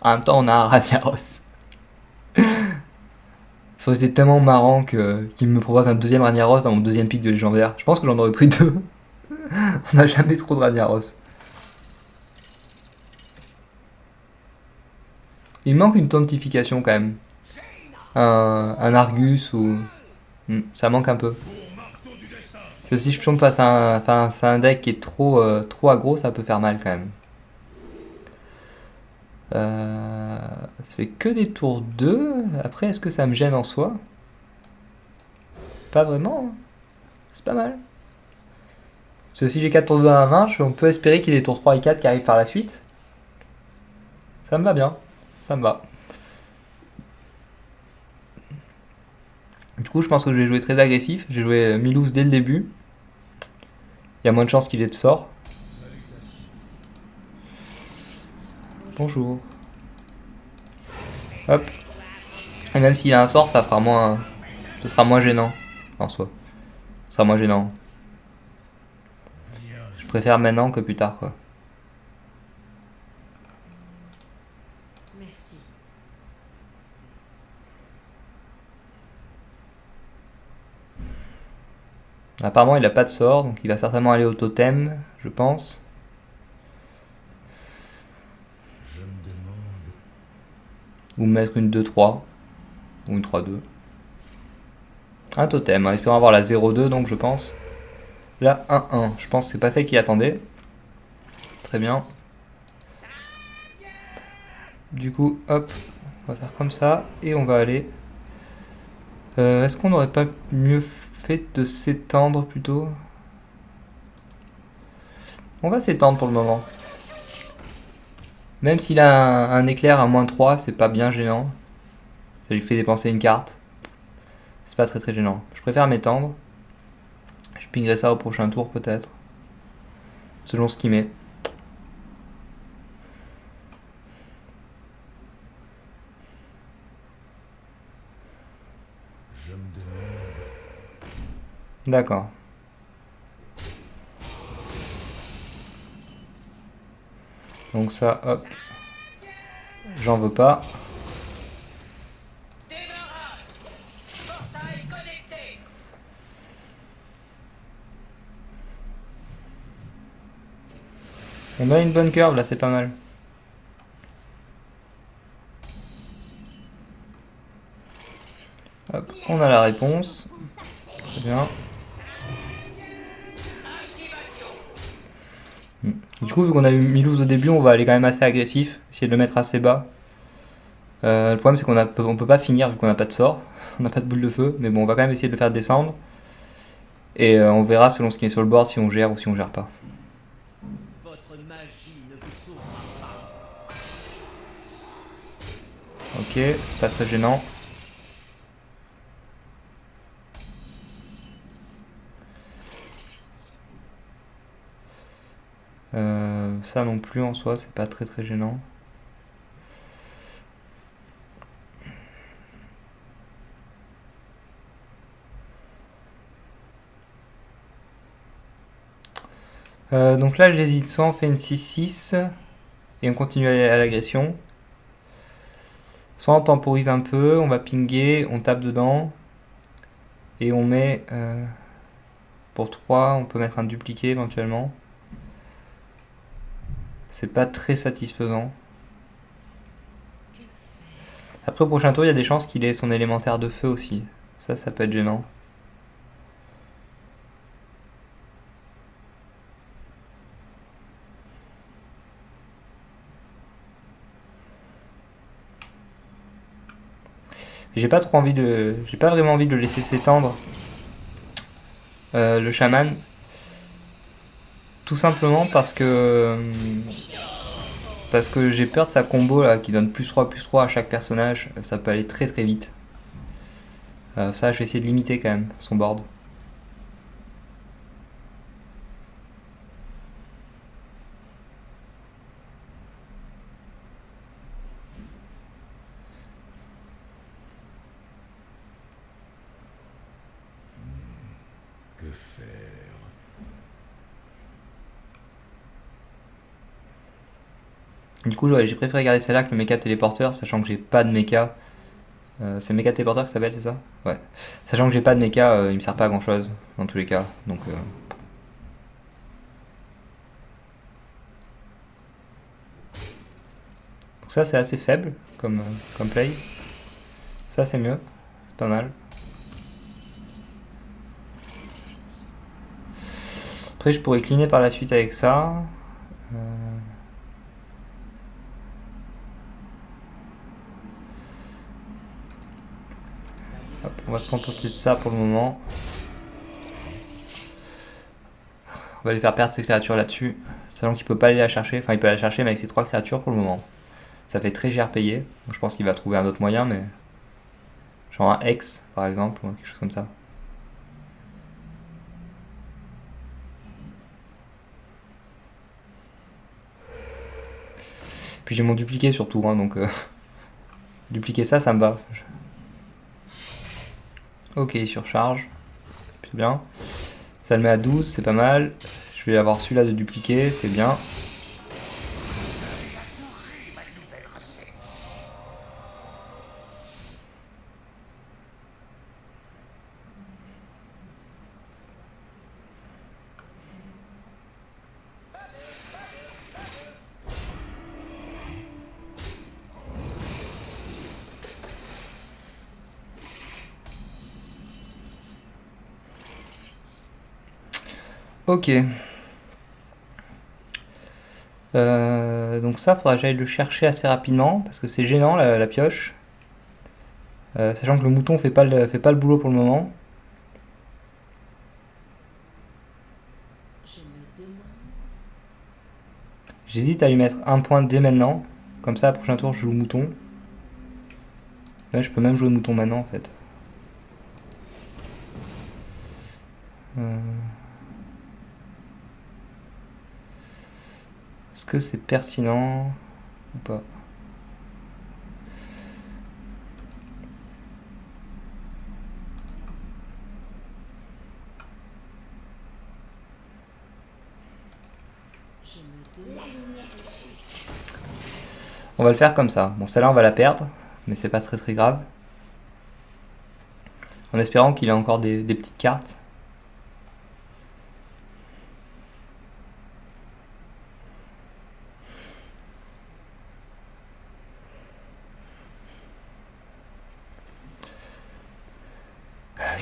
En même temps, on a un Ragnaros. Ça aurait été tellement marrant qu'il me propose un deuxième Ragnaros dans mon deuxième pic de légendaire. Je pense que j'en aurais pris deux. On n'a jamais trop de Ragnaros. Il manque une tontification quand même. Un Argus ou. Ça manque un peu. Parce que si je tombe face à un deck qui est trop aggro, ça peut faire mal quand même. Euh, c'est que des tours 2. Après, est-ce que ça me gêne en soi? Pas vraiment, hein. C'est pas mal. Parce que si j'ai 4 tours 2 à la main, on peut espérer qu'il y ait des tours 3 et 4 qui arrivent par la suite. Ça me va bien. Ça me va. Du coup, je pense que je vais jouer très agressif. J'ai joué Milouz dès le début. Il y a moins de chances qu'il ait de sort. Bonjour. Hop. Et même s'il a un sort, ça fera moins. Ce sera moins gênant en soi. Ce sera moins gênant. Je préfère maintenant que plus tard, quoi. Merci. Apparemment, il a pas de sort, donc il va certainement aller au totem, je pense. Ou mettre une 2-3. Ou une 3-2. Un totem, en espérant avoir la 0-2, donc je pense. Là, 1-1. Je pense que c'est pas ça qu'il attendait. Très bien. Du coup, hop, on va faire comme ça. Et on va aller. Est-ce qu'on n'aurait pas mieux fait de s'étendre plutôt? On va s'étendre pour le moment. Même s'il a un éclair à -3, c'est pas bien gênant. Ça lui fait dépenser une carte. C'est pas très gênant. Je préfère m'étendre. Je pingerai ça au prochain tour peut-être. Selon ce qu'il met. D'accord. Donc ça, hop. J'en veux pas. On a une bonne curve là, c'est pas mal. Hop, on a la réponse. Très bien. Du coup, vu qu'on a eu Milouz au début, on va aller quand même assez agressif. Essayer de le mettre assez bas. Le problème, c'est qu'on peut pas finir vu qu'on n'a pas de sort. On n'a pas de boule de feu. Mais bon, on va quand même essayer de le faire descendre. Et on verra selon ce qui est sur le board si on gère ou si on gère pas. Votre magie ne vous sauvera Ok, pas très gênant. Ça non plus en soi, c'est pas très gênant. Donc là, j'hésite. Soit on fait une 6-6 et on continue à l'agression. Soit on temporise un peu, on va pinguer, on tape dedans. Et on met. Pour 3, on peut mettre un dupliqué éventuellement. C'est pas très satisfaisant. Après, au prochain tour, il y a des chances qu'il ait son élémentaire de feu aussi. Ça peut être gênant. J'ai pas trop envie de. J'ai pas vraiment envie de le laisser s'étendre. Le chaman. Tout simplement parce que j'ai peur de sa combo là qui donne +3/+3 à chaque personnage. Ça peut aller très vite. Ça, je vais essayer de limiter quand même son board. Que faire? Du coup, ouais, j'ai préféré garder celle-là que le méca téléporteur, sachant que j'ai pas de méca. C'est le méca téléporteur qui s'appelle, c'est ça? Ouais. Sachant que j'ai pas de méca, il me sert pas à grand chose, dans tous les cas. Donc ça, c'est assez faible comme play. Ça, c'est mieux. C'est pas mal. Après, je pourrais cleaner par la suite avec ça. Hop, on va se contenter de ça pour le moment. On va lui faire perdre ses créatures là-dessus. Sachant qu'il peut pas aller la chercher. Enfin, il peut la chercher, mais avec ses 3 créatures pour le moment. Ça fait très cher payé. Donc, je pense qu'il va trouver un autre moyen, mais. Genre un Hex, par exemple, ou quelque chose comme ça. Puis j'ai mon dupliqué surtout, hein, donc. Dupliquer ça, ça me va. Ok, il surcharge. C'est bien. Ça le met à 12, c'est pas mal. Je vais avoir celui-là de dupliquer, c'est bien. Ok. Donc ça, faudra que j'aille le chercher assez rapidement, parce que c'est gênant la pioche. Sachant que le mouton fait pas le boulot pour le moment. J'hésite à lui mettre un point dès maintenant. Comme ça, prochain tour, je joue mouton. Là, je peux même jouer mouton maintenant, en fait. Est-ce que c'est pertinent ou pas? On va le faire comme ça. Bon, celle-là, on va la perdre, mais c'est pas très très grave. En espérant qu'il ait encore des petites cartes.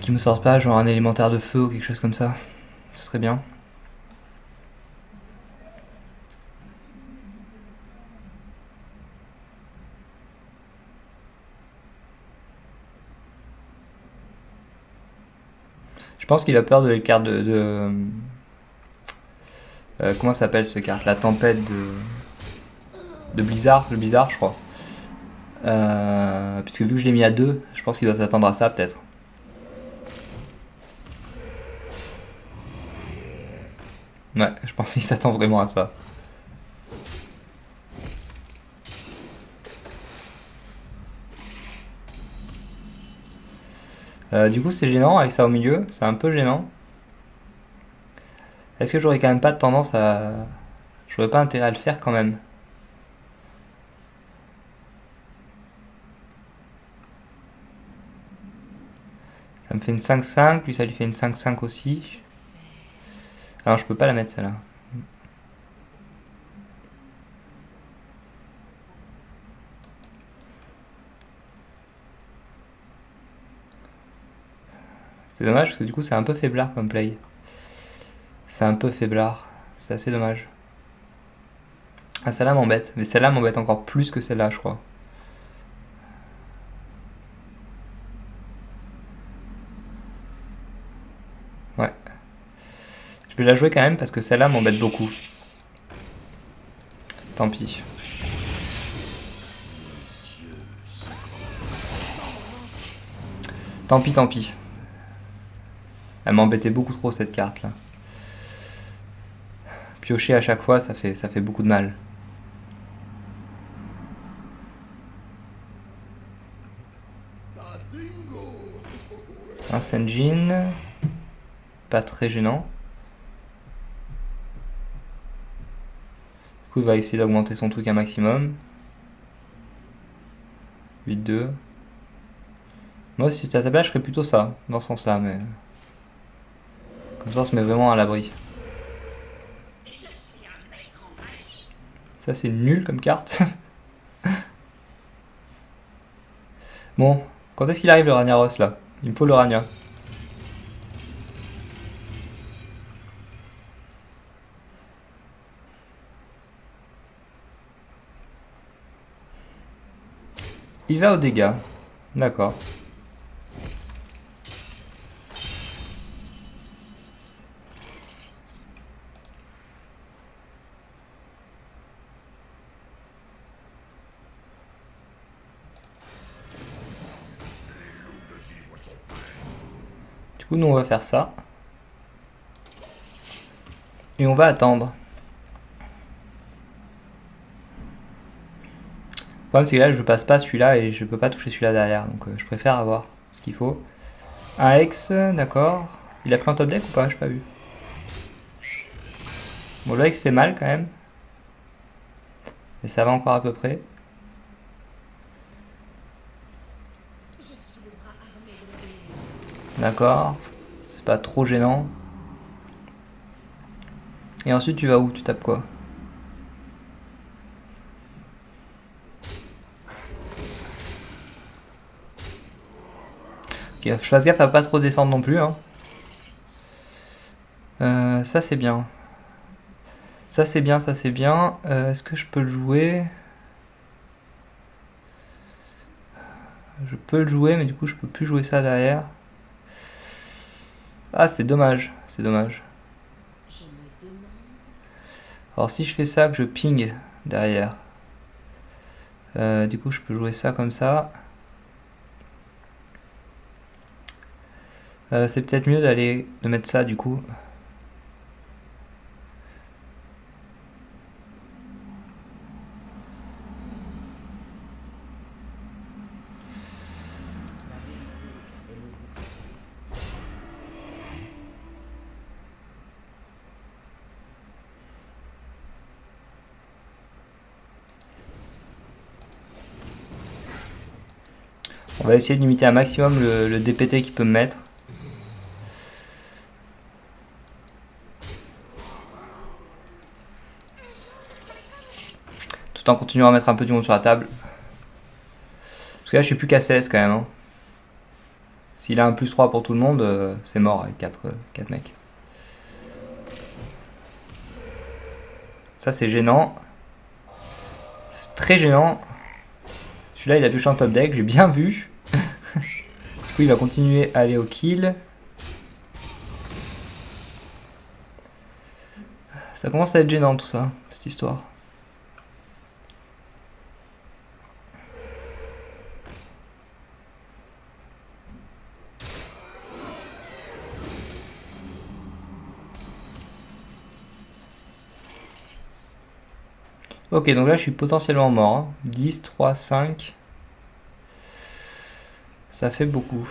Qui me sortent pas, genre un élémentaire de feu ou quelque chose comme ça. Ce serait bien. Je pense qu'il a peur de les cartes comment ça s'appelle ce carte? La tempête de Blizzard, le Blizzard, je crois. Puisque vu que je l'ai mis à 2, je pense qu'il doit s'attendre à ça peut-être. Ouais, je pense qu'il s'attend vraiment à ça. Du coup, c'est gênant avec ça au milieu, c'est un peu gênant. Est-ce que j'aurais quand même pas de tendance à. J'aurais pas intérêt à le faire quand même? Ça me fait une 5-5, lui ça lui fait une 5-5 aussi. Alors je peux pas la mettre celle-là. C'est dommage parce que du coup c'est un peu faiblard comme play. C'est un peu faiblard. C'est assez dommage. Ah, celle-là m'embête. Mais celle-là m'embête encore plus que celle-là, je crois. Ouais. Je vais la jouer quand même parce que celle-là m'embête beaucoup. Tant pis. Tant pis, tant pis. Elle m'embêtait beaucoup trop cette carte là. Piocher à chaque fois, ça fait beaucoup de mal. Un Senjin. Pas très gênant. Du coup, il va essayer d'augmenter son truc un maximum. 8-2. Moi, si j'étais à ta place, je ferais plutôt ça, dans ce sens-là, mais... Comme ça, on se met vraiment à l'abri. Ça, c'est nul comme carte. Bon, quand est-ce qu'il arrive le Ragnaros, là? Il me faut le Ragna. Il va aux dégâts. D'accord. Du coup, nous, on va faire ça. Et on va attendre. Le problème, c'est que là, je passe pas celui-là et je peux pas toucher celui-là derrière. Donc, je préfère avoir ce qu'il faut. Un Hex, d'accord. Il a pris un top deck ou pas? J'ai pas vu. Bon, le Hex fait mal quand même. Mais ça va encore à peu près. D'accord. C'est pas trop gênant. Et ensuite, tu vas où? Tu tapes quoi? Ok, je fasse gaffe à pas trop descendre non plus. Hein. Ça, c'est bien. Ça, c'est bien, ça, c'est bien. Est-ce que je peux le jouer? Je peux le jouer, mais du coup, je peux plus jouer ça derrière. Ah, c'est dommage. C'est dommage. Alors, si je fais ça, que je ping derrière. Du coup, je peux jouer ça comme ça. C'est peut-être mieux de mettre ça, du coup. On va essayer de limiter un maximum le DPT qu'il peut me mettre. Tout en continuant à mettre un peu du monde sur la table. Parce que là, je suis plus qu'à 16 quand même. Hein. S'il a un plus 3 pour tout le monde, c'est mort avec 4 mecs. Ça, c'est gênant. C'est très gênant. Celui-là, il a pioché un top deck, j'ai bien vu. Du coup, il va continuer à aller au kill. Ça commence à être gênant tout ça, cette histoire. Ok, donc là je suis potentiellement mort. Hein. 10, 3, 5. Ça fait beaucoup.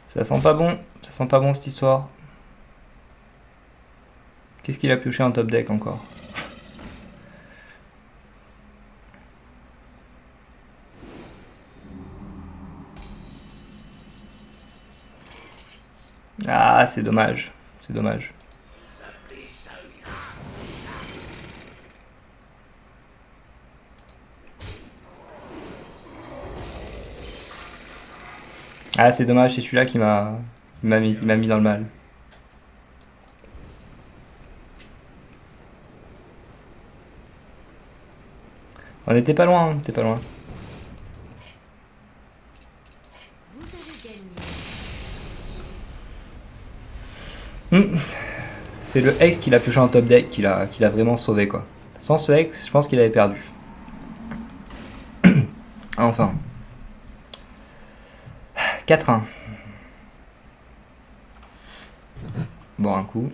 Ça sent pas bon. Ça sent pas bon cette histoire. Qu'est-ce qu'il a pioché en top deck encore? Ah, c'est dommage. C'est dommage. Ah, c'est dommage, c'est celui-là qui m'a mis dans le mal. On était pas loin, on était pas loin. C'est le Hex qu'il a pioché en top deck qui l'a vraiment sauvé, quoi. Sans ce Hex, je pense qu'il avait perdu. Enfin. 4-1. Bon, un coup.